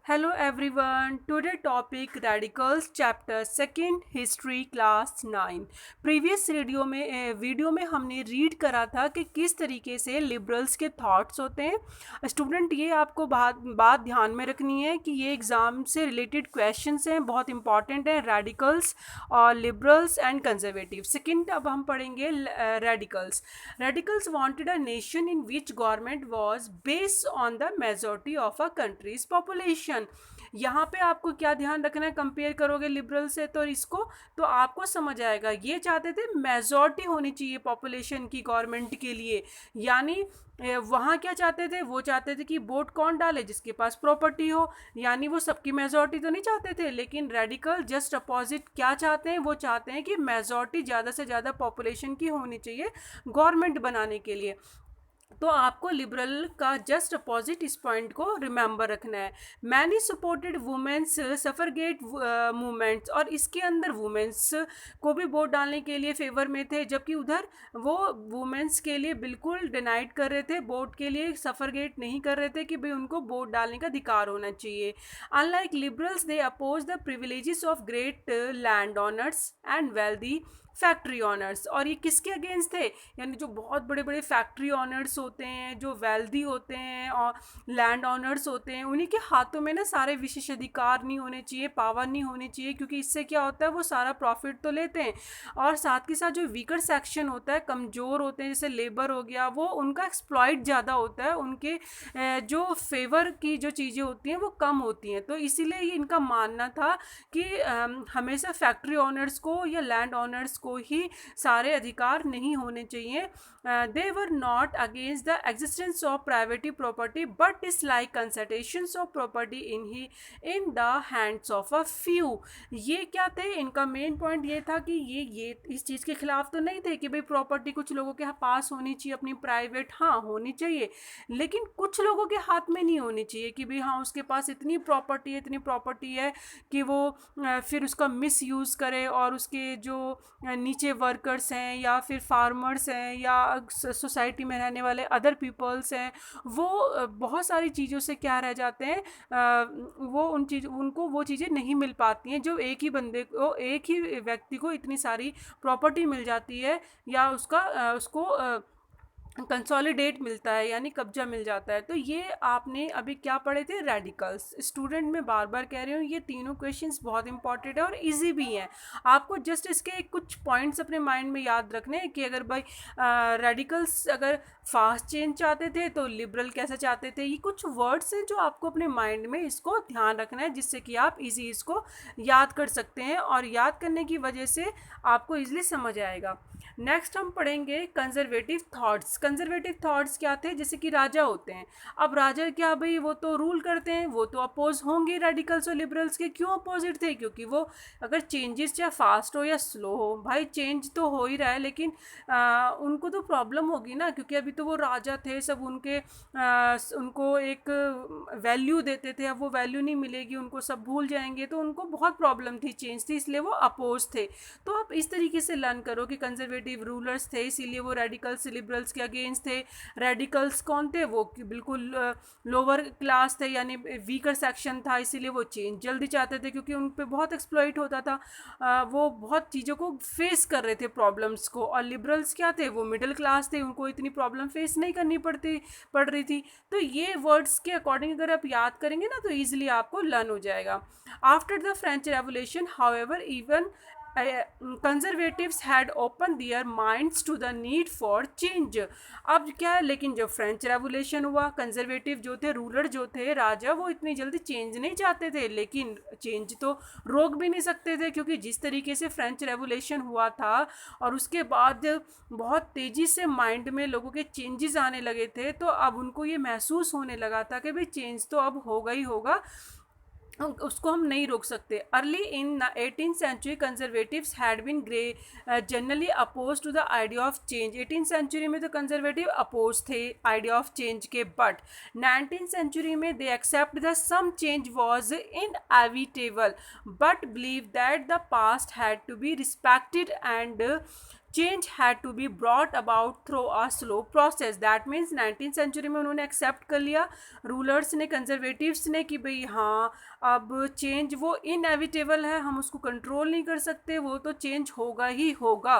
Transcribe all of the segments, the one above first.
Hello everyone. Today topic radicals chapter second history class 9. Previous video में हमने read करा था कि किस तरीके से लिबरल्स के थॉट्स होते हैं। स्टूडेंट ये आपको बात ध्यान में रखनी है कि ये एग्ज़ाम से रिलेटेड क्वेश्चंस हैं, बहुत इंपॉर्टेंट है। रेडिकल्स और लिबरल्स एंड कंजर्वेटिव। सेकंड अब हम पढ़ेंगे radicals. Radicals wanted a nation in which government was based on the majority of a countries population. यहाँ पे आपको क्या ध्यान रखना है, कंपेयर करोगे लिबरल से तो इसको तो आपको समझ आएगा। ये चाहते थे मेजॉरिटी होनी चाहिए पॉपुलेशन की गवर्नमेंट के लिए, यानी वहाँ क्या चाहते थे, वो चाहते थे कि वोट कौन डाले, जिसके पास प्रॉपर्टी हो, यानी वो सबकी मेजॉरिटी तो नहीं चाहते थे। लेकिन रेडिकल जस्ट अपोजिट क्या चाहते हैं, वो चाहते हैं कि मेजॉरिटी ज़्यादा से ज़्यादा पॉपुलेशन की होनी चाहिए गवर्नमेंट बनाने के लिए। तो आपको लिबरल का जस्ट अपोजिट इस पॉइंट को रिमेंबर रखना है। मैनी सपोर्टेड वुमेन्स सफरगेट मूवमेंट्स, और इसके अंदर वुमेन्स को भी वोट डालने के लिए फेवर में थे, जबकि उधर वो वुमेन्स के लिए बिल्कुल डिनाइड कर रहे थे, वोट के लिए सफरगेट नहीं कर रहे थे कि भाई उनको वोट डालने का अधिकार होना चाहिए। Unlike liberals they oppose the privileges of great land owners and wealthy factory owners. और ये किसके अगेंस्ट थे, यानी जो बहुत बड़े बड़े फैक्ट्री ऑनर्स होते हैं, जो वेल्दी होते हैं और लैंड ऑनर्स होते हैं, उन्हीं के हाथों में ना सारे विशेषाधिकार नहीं होने चाहिए, पावर नहीं होनी चाहिए, क्योंकि इससे क्या होता है वो सारा प्रॉफिट तो लेते हैं और साथ के साथ जो वीकर सेक्शन होता है, कमज़ोर होते हैं, जैसे लेबर हो गया, वो उनका एक्सप्लॉइट ज़्यादा होता है, उनके जो फेवर की जो चीज़ें होती हैं वो कम होती हैं। तो इसीलिए ये इनका मानना था कि हमेशा फैक्ट्री ऑनर्स को या लैंड ऑनर्स को ही सारे अधिकार नहीं होने चाहिए। They were not against the existence of private property but dislike concentrations of property in the hands of a few. ये क्या थे, इनका मेन पॉइंट ये था कि ये इस चीज़ के खिलाफ तो नहीं थे कि भाई प्रॉपर्टी कुछ लोगों के पास होनी चाहिए, अपनी प्राइवेट हाँ होनी चाहिए, लेकिन कुछ लोगों के हाथ में नहीं होनी चाहिए कि भाई हाँ उसके पास इतनी प्रॉपर्टी है कि वो फिर उसका मिस यूज़ करे और उसके जो नीचे वर्कर्स हैं या फिर फार्मर्स हैं या सोसाइटी में रहने वाले अदर पीपल्स हैं, वो बहुत सारी चीज़ों से क्या रह जाते हैं, वो उनको वो चीज़ें नहीं मिल पाती हैं जो एक ही बंदे को, एक ही व्यक्ति को इतनी सारी प्रॉपर्टी मिल जाती है, या उसको कंसोलिडेट मिलता है, यानी कब्जा मिल जाता है। तो ये आपने अभी क्या पढ़े थे, रेडिकल्स। स्टूडेंट मैं बार बार कह रही हूँ ये तीनों क्वेश्चंस बहुत इंपॉर्टेंट है और इजी भी हैं। आपको जस्ट इसके कुछ पॉइंट्स अपने माइंड में याद रखने हैं कि अगर भाई रेडिकल्स अगर फास्ट चेंज चाहते थे तो लिबरल कैसे चाहते थे। ये कुछ वर्ड्स हैं जो आपको अपने माइंड में इसको ध्यान रखना है, जिससे कि आप इजी इसको याद कर सकते हैं और याद करने की वजह से आपको ईजिली समझ आएगा। नेक्स्ट हम पढ़ेंगे कंजर्वेटिव थॉट्स। कंजर्वेटिव थॉट्स क्या थे, जैसे कि राजा होते हैं। अब राजा क्या भाई, वो तो रूल करते हैं, वो तो अपोज होंगे रेडिकल्स और लिबरल्स के। क्यों अपोजिट थे, क्योंकि वो अगर चेंजेस चाहे फास्ट हो या स्लो हो, भाई चेंज तो हो ही रहा है, लेकिन उनको तो प्रॉब्लम होगी ना, क्योंकि अभी तो वो राजा थे, सब उनको एक वैल्यू देते थे, अब वो वैल्यू नहीं मिलेगी, उनको सब भूल जाएंगे, तो उनको बहुत प्रॉब्लम थी, चेंज थी, इसलिए वो अपोज थे। तो आप इस तरीके से लर्न करो कि कंजर्वेटिव रूलर्स थे, इसीलिए वो रेडिकल्स लिबरल्स के अगेंस्ट थे। रेडिकल्स कौन थे, वो बिल्कुल लोअर क्लास थे, यानी वीकर सेक्शन था, इसीलिए वो चेंज जल्दी चाहते थे, क्योंकि उन पर बहुत एक्सप्लॉइट होता था, वो बहुत चीज़ों को फेस कर रहे थे, प्रॉब्लम्स को। और लिबरल्स क्या थे, वो मिडिल क्लास थे, उनको इतनी प्रॉब्लम फेस नहीं करनी पड़ रही थी। तो ये वर्ड्स के अकॉर्डिंग अगर आप याद करेंगे ना तो ईजिली आपको लर्न हो जाएगा। After the French revolution however even conservatives had open their minds to the need for change. अब क्या है, लेकिन जब फ्रेंच रेवोल्यूशन हुआ, कंजर्वेटिव जो थे, रूलर जो थे, राजा, वो इतनी जल्दी चेंज नहीं चाहते थे, लेकिन चेंज तो रोक भी नहीं सकते थे, क्योंकि जिस तरीके से फ्रेंच रेवोल्यूशन हुआ था और उसके बाद बहुत तेज़ी से माइंड में लोगों के चेंजेस आने लगे थे, तो अब उनको ये महसूस होने लगा था कि भाई चेंज तो अब होगा ही होगा, उसको हम नहीं रोक सकते। Early in 18th century conservatives had been generally oppose to the idea of change. 18th century में तो कंजर्वेटिव अपोज थे आइडिया ऑफ चेंज के, बट 19th century में they accept the some change was inevitable but believe that the past had to be respected and change had to be brought about through a slow process. That means 19th century में उन्होंने accept कर लिया, rulers ने, conservatives ने, कि भाई हाँ अब चेंज वो इनएविटेबल है, हम उसको कंट्रोल नहीं कर सकते, वो तो चेंज होगा ही होगा।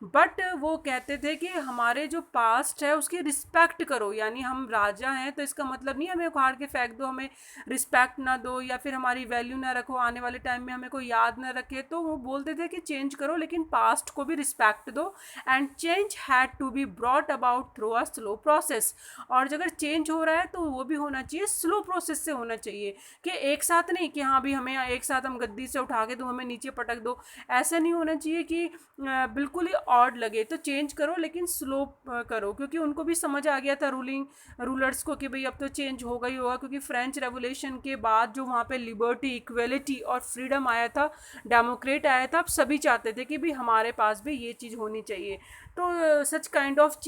बट वो कहते थे कि हमारे जो पास्ट है उसकी रिस्पेक्ट करो, यानी हम राजा हैं तो इसका मतलब नहीं हमें उखाड़ के फेंक दो, हमें रिस्पेक्ट ना दो या फिर हमारी वैल्यू ना रखो, आने वाले टाइम में हमें कोई याद ना रखे। तो वो बोलते थे कि चेंज करो लेकिन पास्ट को भी रिस्पेक्ट दो, and change had to be brought about through a slow process. और अगर चेंज हो रहा है तो वो भी होना चाहिए स्लो प्रोसेस से होना चाहिए, कि एक साथ नहीं कि हाँ भी हमें एक साथ हम गद्दी से उठा के दो, हमें नीचे पटक दो, ऐसा नहीं होना चाहिए कि बिल्कुल ही ऑड लगे। तो चेंज करो लेकिन स्लो करो, क्योंकि उनको भी समझ आ गया था रूलर्स को कि भाई अब तो चेंज होगा ही होगा, क्योंकि फ्रेंच रेवोल्यूशन के बाद जो वहाँ पे लिबर्टी, इक्वेलिटी और फ्रीडम आया था, डेमोक्रेट आया था, अब सभी चाहते थे कि भाई हमारे पास भी ये चीज़ होनी चाहिए। तो सच काइंड ऑफ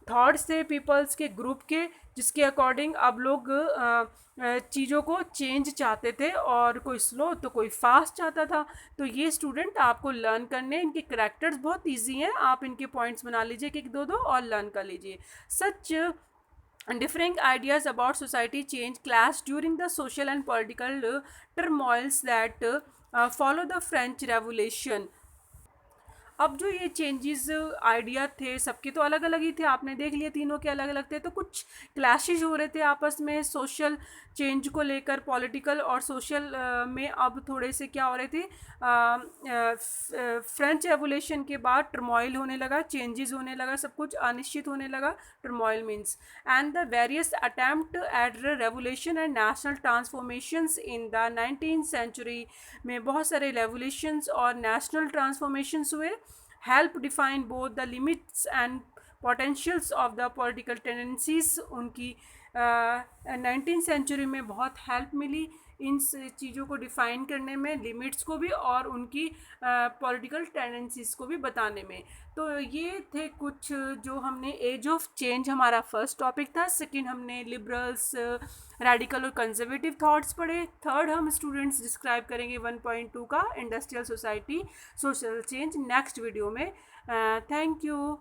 थॉट्स थे पीपल्स के ग्रुप के, जिसके अकॉर्डिंग अब लोग चीज़ों को चेंज चाहते थे, और कोई स्लो तो कोई फास्ट चाहता था। तो ये स्टूडेंट आपको लर्न करने, इनके करेक्टर्स बहुत इजी हैं, आप इनके पॉइंट्स बना लीजिए कि 1-2 और लर्न कर लीजिए। सच differing ideas about society change clash during the social and political turmoils that follow the French Revolution। अब जो ये चेंजेस आइडिया थे सबके तो अलग अलग ही थे, आपने देख लिया तीनों के अलग अलग थे, तो कुछ क्लैशेज हो रहे थे आपस में सोशल चेंज को लेकर, पॉलिटिकल और सोशल में। अब थोड़े से क्या हो रहे थे, फ्रेंच रेवोल्यूशन के बाद टर्मोइल होने लगा, चेंजेस होने लगा, सब कुछ अनिश्चित होने लगा, turmoil means, and the various attempt at revolution and national transformations in the 19th century में बहुत सारे रेवोल्यूशंस और नेशनल ट्रांसफॉर्मेशंस हुए, help define both the limits and potentials of the political tendencies। उनकी 19th सेंचुरी में बहुत help मिली इन चीज़ों को डिफ़ाइन करने में, लिमिट्स को भी और उनकी पॉलिटिकल टेंडेंसीज को भी बताने में। तो ये थे कुछ जो हमने, एज ऑफ चेंज हमारा फर्स्ट टॉपिक था। सेकंड हमने लिबरल्स, रेडिकल और कंजर्वेटिव थॉट्स पढ़े। थर्ड हम स्टूडेंट्स डिस्क्राइब करेंगे 1.2 का industrial society, social change, next video में। Thank you.